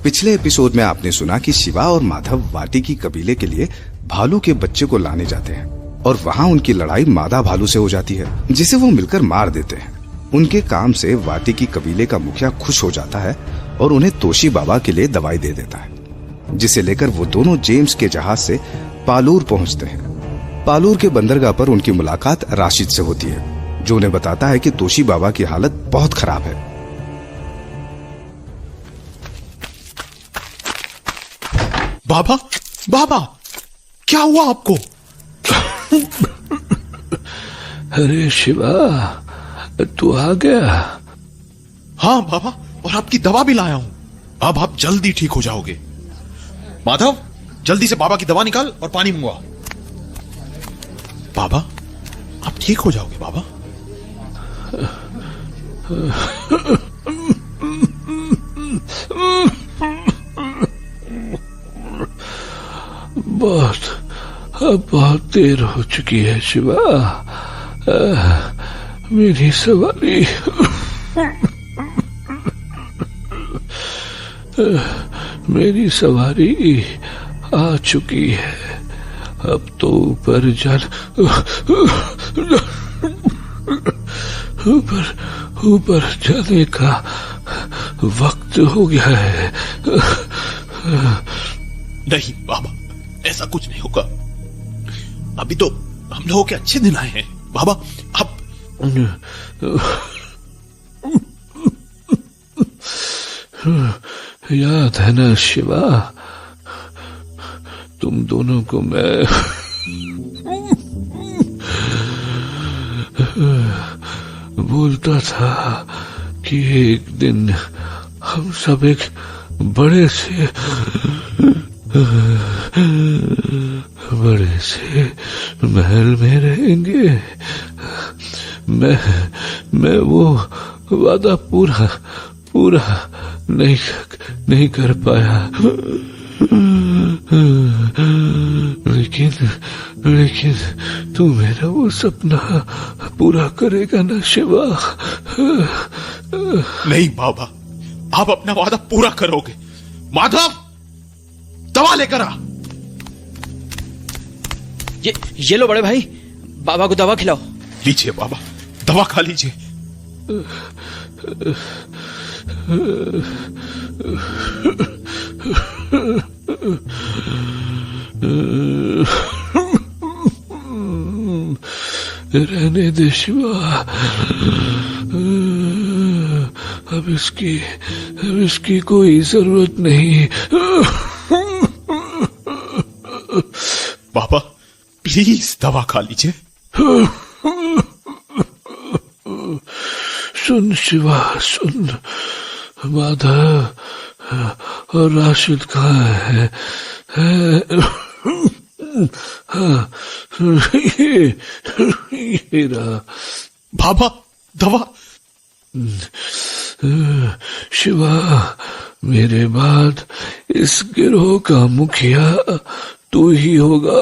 पिछले एपिसोड में आपने सुना कि शिवा और माधव वाटिकी कबीले के लिए भालू के बच्चे को लाने जाते हैं और वहाँ उनकी लड़ाई मादा भालू से हो जाती है, जिसे वो मिलकर मार देते हैं। उनके काम से वाटिकी कबीले का मुखिया खुश हो जाता है और उन्हें तोशी बाबा के लिए दवाई दे देता है, जिसे लेकर वो दोनों जेम्स के जहाज से पालूर पहुंचते हैं। पालूर के बंदरगाह पर उनकी मुलाकात राशिद से होती है, जो उन्हें बताता है कि तोशी बाबा की हालत बहुत खराब है। बाबा, बाबा, क्या हुआ आपको? अरे शिवा, तू आ गया? हाँ बाबा, और आपकी दवा भी लाया हूं। अब आप जल्दी ठीक हो जाओगे। माधव, जल्दी से बाबा की दवा निकाल और पानी मंगवा। बाबा, आप ठीक हो जाओगे बाबा। बहुत देर हो चुकी है शिवा। मेरी सवारी आ चुकी है। अब तो ऊपर जाने का वक्त हो गया है। नहीं बाबा, ऐसा कुछ नहीं होगा। अभी तो हम लोगों के अच्छे दिन आए हैं बाबा। अब याद है ना शिवा, तुम दोनों को मैं बोलता था कि एक दिन हम सब एक बड़े से महल में रहेंगे। मैं वो वादा पूरा नहीं कर पाया, लेकिन तू मेरा वो सपना पूरा करेगा ना शिवा? नहीं बाबा, आप अपना वादा पूरा करोगे। माधव, दवा लेकर आ। ये लो बड़े भाई, बाबा को दवा खिलाओ। लीजिए बाबा, दवा खा लीजिए। रहने दे शिवा, अब इसकी कोई जरूरत नहीं। बाबा, प्लीज दवा खा लीजिए। सुन शिवा, सुन। माधव और राशिद कहाँ है? ये रहा। बाबा, दवा। शिवा, मेरे बाद इस गिरोह का मुखिया तू ही होगा।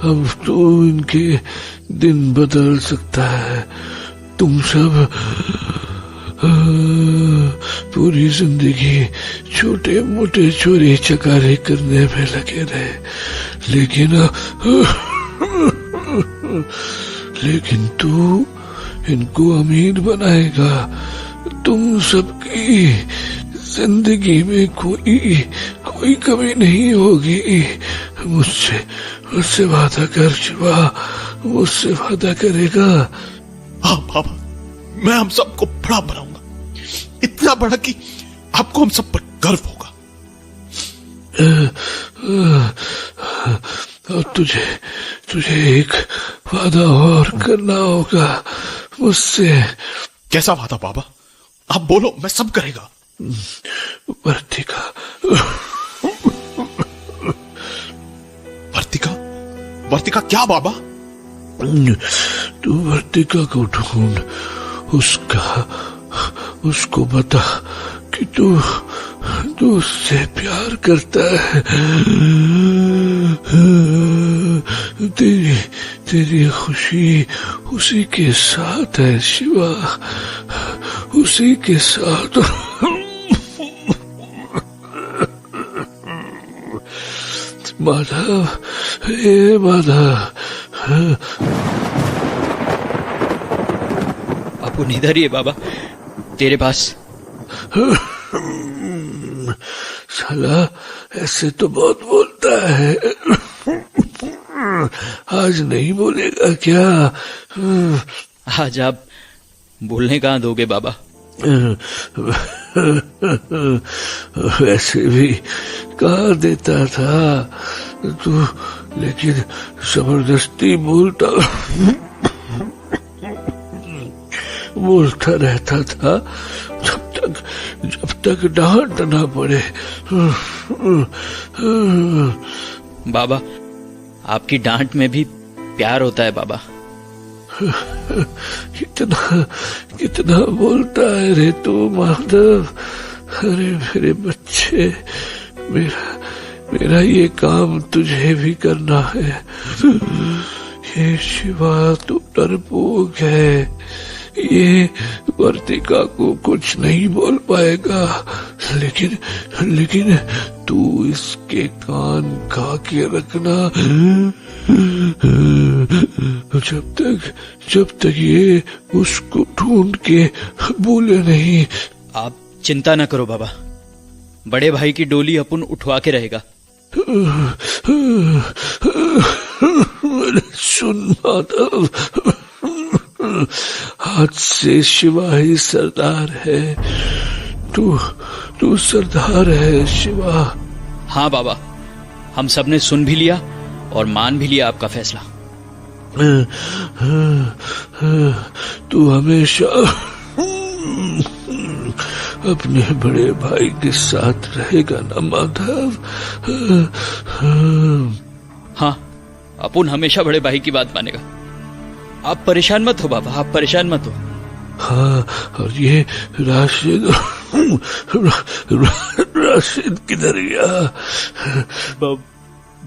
अब तो इनके दिन बदल सकता है। तुम सब पूरी जिंदगी छोटे मोटे चोरी चकारी करने में लगे रहे, लेकिन तू इनको अमीर बनाएगा। तुम सबकी जिंदगी में कोई कमी नहीं होगी। मुझसे वादा कर शिवा, मुझसे वादा करेगा? हाँ बाबा, मैं हम सबको बड़ा बनाऊंगा, इतना बड़ा कि आपको हम सब पर गर्व होगा। और तुझे एक वादा और करना होगा मुझसे। कैसा वादा बाबा? आप बोलो, मैं सब करेगा। वर्तिका क्या बाबा? तू वर्तिका को ढूंढ, उसको बता कि तू उससे प्यार करता है। तेरी खुशी उसी के साथ है शिवा, उसी के साथ। माधव, हे माधव। अपुन इधर ही है बाबा, तेरे पास। साला ऐसे तो बहुत बोलता है, आज नहीं बोलेगा क्या? आज आप बोलने कहाँ दोगे बाबा? वैसे भी कहा देता था तू, लेकिन जबरदस्ती बोलता रहता था जब तक डांट ना पड़े। बाबा, आपकी डांट में भी प्यार होता है बाबा। कितना बोलता है रे तू माधव। अरे मेरे बच्चे, मेरा ये काम तुझे भी करना है। ये शिवा तू डरपोक है, ये वर्तिका को कुछ नहीं बोल पाएगा, लेकिन तू इसके कान खा के रखना। जब तक ये उसको ढूंढ के बोले नहीं। आप चिंता न करो बाबा, बड़े भाई की डोली अपुन उठवा के रहेगा। सुन माधव, आज से शिवा ही सरदार है। तू सरदार है शिवा। हाँ बाबा, हम सब ने सुन भी लिया और मान भी लिया आपका फैसला। तू हमेशा अपने बड़े भाई के साथ रहेगा ना माधव? हाँ, अपुन हमेशा बड़े भाई की बात मानेगा। आप परेशान मत हो बाबा, आप परेशान मत हो। हाँ, और ये राशिद किधर गया?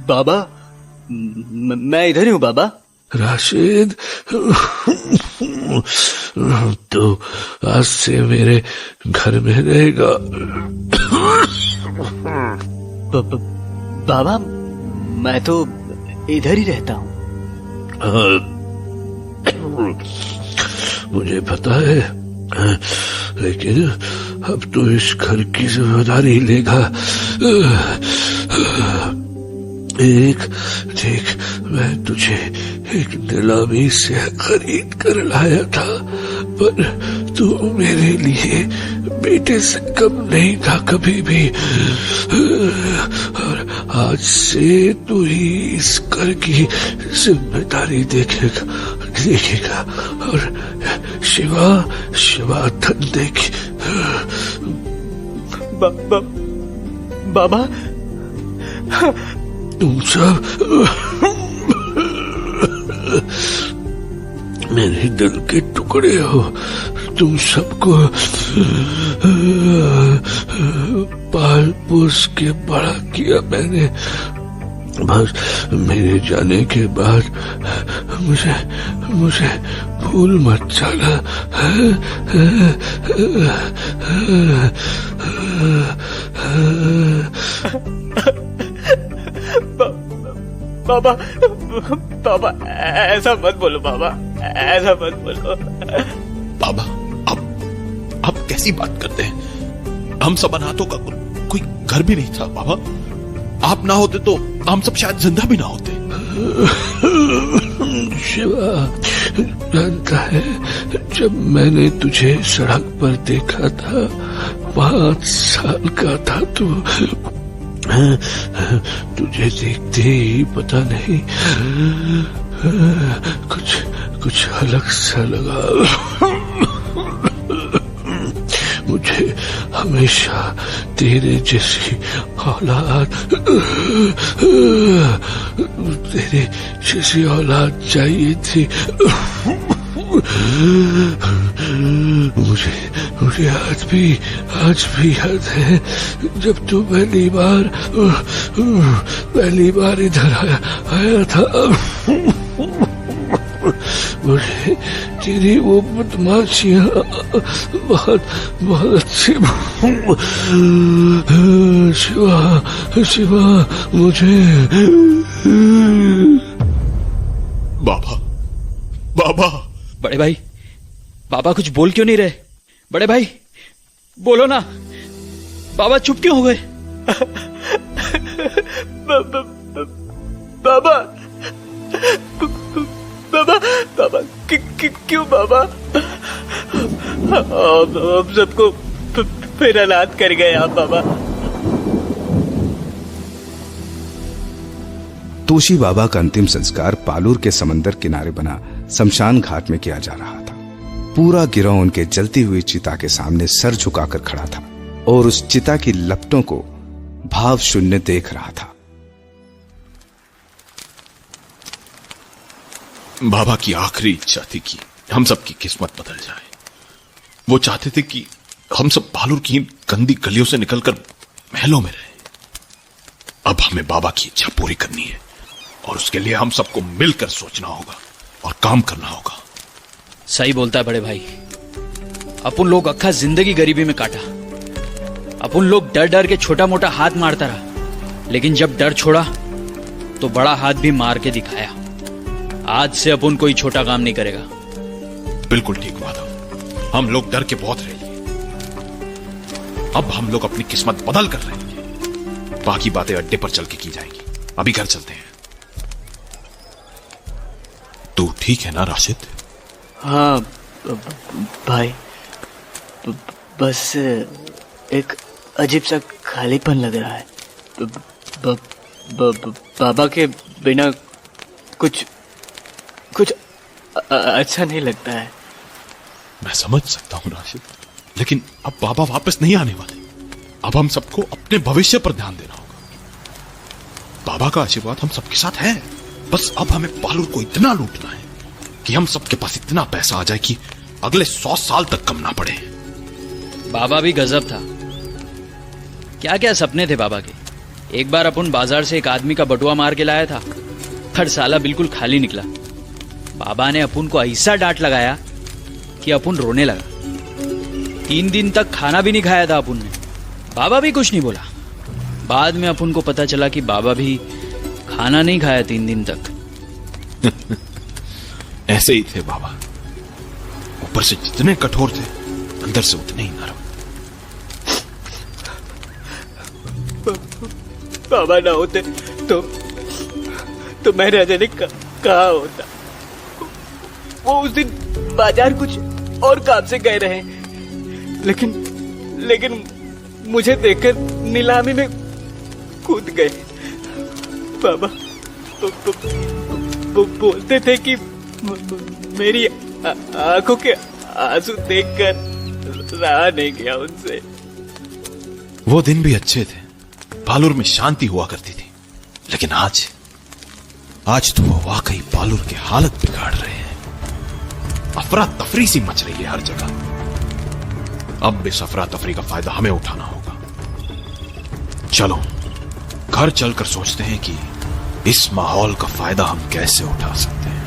बाबा, मैं इधर ही हूँ बाबा। राशिद, तो आज से मेरे घर में रहेगा। बाबा, मैं तो इधर ही रहता हूँ। मुझे पता है, लेकिन अब तो इस घर की जिम्मेदारी लेगा। देख, मैं तुझे एक नीलामी से खरीद कर लाया था, पर तू मेरे लिए बेटे से कम नहीं था कभी भी। और आज से तू ही इस घर की जिम्मेदारी देखेगा। और शिवा धन देगी। बाबा, तुम सब मेरे दिल के टुकड़े हो। तुम सबको पाल पोस के बड़ा किया मैंने। बस मेरे जाने के बाद मुझे भूल मत जाना। बाबा, ऐसा मत बोलो बाबा, ऐसा मत बोलो। बाबा, आप कैसी बात करते हैं? हम सब अनाथों का कोई घर भी नहीं था बाबा। आप ना होते तो हम सब शायद जिंदा भी ना होते। शिवा जानता है, जब मैंने तुझे सड़क पर देखा था, 5 साल का था तू। तुझे देखते ही पता नहीं कुछ अलग सा लगा। मुझे हमेशा तेरे जैसी औलाद चाहिए थी। मुझे आज भी याद है जब तू पहली बार इधर आया था। मुझे तेरी वो बदमाशियां बहुत बहुत अच्छी। शिवा शिवा मुझे। बाबा, बाबा, बड़े भाई, बाबा कुछ बोल क्यों नहीं रहे? बड़े भाई बोलो ना, बाबा चुप क्यों हो गए? बाबा बाबा बाबा बाबा क्यों बाबा? हम सबको फिर अनाथ कर गए आप बाबा। तोशी बाबा का अंतिम संस्कार पालूर के समंदर किनारे बना शमशान घाट में किया जा रहा था। पूरा गिरोह उनके जलती हुई चिता के सामने सर झुकाकर खड़ा था और उस चिता की लपटों को भाव शून्य देख रहा था। बाबा की आखिरी इच्छा थी कि हम सबकी किस्मत बदल जाए। वो चाहते थे कि हम सब भालूर की इन गंदी गलियों से निकलकर महलों में रहे। अब हमें बाबा की इच्छा पूरी करनी है और उसके लिए हम सबको मिलकर सोचना होगा और काम करना होगा। सही बोलता है बड़े भाई। अपन लोग अक्खा जिंदगी गरीबी में काटा। अपन लोग डर डर के छोटा मोटा हाथ मारता रहा, लेकिन जब डर छोड़ा तो बड़ा हाथ भी मार के दिखाया। आज से अपन कोई छोटा काम नहीं करेगा। बिल्कुल ठीक माधव, हम लोग डर के बहुत रहे। अब हम लोग अपनी किस्मत बदल कर रहेंगे। बाकी बातें अड्डे पर चल के की जाएंगी। अभी घर चलते हैं। तू ठीक है ना राशिद? हाँ भाई, बस एक अजीब सा खालीपन लग रहा है। बाबा के बिना कुछ अच्छा नहीं लगता है। मैं समझ सकता हूं राशिद, लेकिन अब बाबा वापस नहीं आने वाले। अब हम सबको अपने भविष्य पर ध्यान देना होगा। बाबा का आशीर्वाद हम सबके साथ है। बस अब हमें पालूर को इतना लूटना है कि हम सबके पास इतना पैसा आ जाए कि अगले 100 साल तक कम ना पड़े। बाबा भी गजब था। क्या क्या सपने थे बाबा के। एक बार अपन बाजार से एक आदमी का बटुआ मार के लाया था, पर साला बिल्कुल खाली निकला। बाबा ने अपन को ऐसा डांट लगाया कि अपन रोने लगा। 3 दिन तक खाना भी नहीं खाया था अपन ने। बाबा भी कुछ नहीं बोला। बाद में अपन को पता चला कि बाबा भी खाना नहीं खाया 3 दिन तक। ऐसे ही थे बाबा। ऊपर से जितने कठोर थे, अंदर से उतने ही नरम। बाबा ना होते तो मैं राजा ने कहा होता। वो उस दिन बाजार कुछ और काम से गए रहे, लेकिन मुझे देखकर नीलामी में कूद गए। बाबा बोलते थे कि मेरी आंखों के आंसू देखकर रहा नहीं गया उनसे। वो दिन भी अच्छे थे। पालूर में शांति हुआ करती थी। लेकिन आज तो वो वाकई पालूर की हालत बिगाड़ रहे हैं। अफरा तफरी सी मच रही है हर जगह। अब इस अफरा तफरी का फायदा हमें उठाना होगा। चलो घर चलकर सोचते हैं कि इस माहौल का फायदा हम कैसे उठा सकते हैं।